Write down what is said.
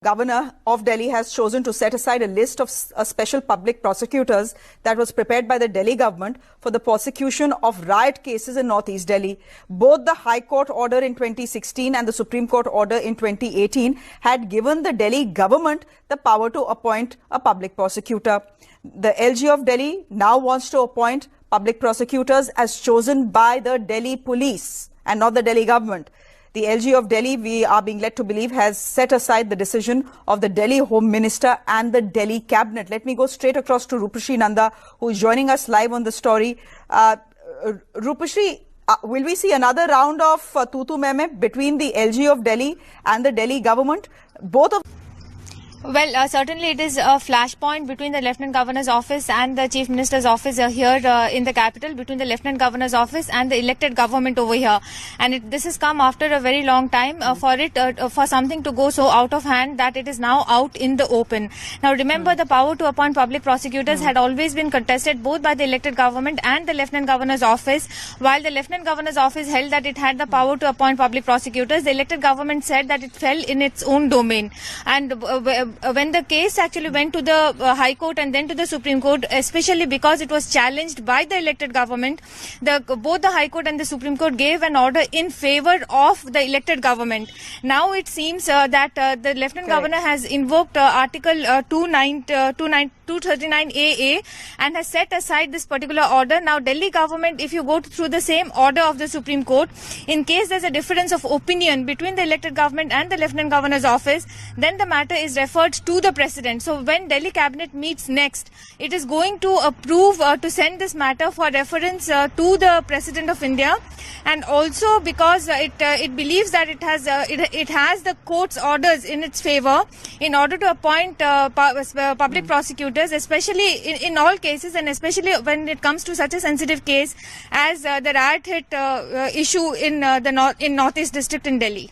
Governor of Delhi has chosen to set aside a list of special public prosecutors that was prepared by the Delhi government for the prosecution of riot cases in Northeast Delhi. Both the High Court order in 2016 and the Supreme Court order in 2018 had given the Delhi government the power to appoint a public prosecutor. The LG of Delhi now wants to appoint public prosecutors as chosen by the Delhi police and not the Delhi government. The LG of Delhi, we are being led to believe, has set aside the decision of the Delhi Home Minister and the Delhi Cabinet. Let me go straight across to Rupashri Nanda, who is joining us live on the story. Rupashri, will we see another round of tutu meme between the LG of Delhi and the Delhi government? Well, certainly it is a flashpoint between the Lieutenant Governor's office and the Chief Minister's office here in the capital, between the Lieutenant Governor's office and the elected government over here. And this has come after a very long time for something to go so out of hand that it is now out in the open. Now, remember, the power to appoint public prosecutors had always been contested both by the elected government and the Lieutenant Governor's office. While the Lieutenant Governor's office held that it had the power to appoint public prosecutors, the elected government said that it fell in its own domain. And when the case actually went to the High Court and then to the Supreme Court, especially because it was challenged by the elected government, both the High Court and the Supreme Court gave an order in favor of the elected government. Now it seems that the Lieutenant Governor has invoked Article 239AA and has set aside this particular order. Now Delhi government, if you go through the same order of the Supreme Court, in case there's a difference of opinion between the elected government and the Lieutenant Governor's office, then the matter is referred to the President. So when Delhi Cabinet meets next, it is going to approve to send this matter for reference to the President of India, and also because it believes that it has the court's orders in its favor in order to appoint public prosecutors, especially in all cases, and especially when it comes to such a sensitive case as the riot hit issue in Northeast District in Delhi.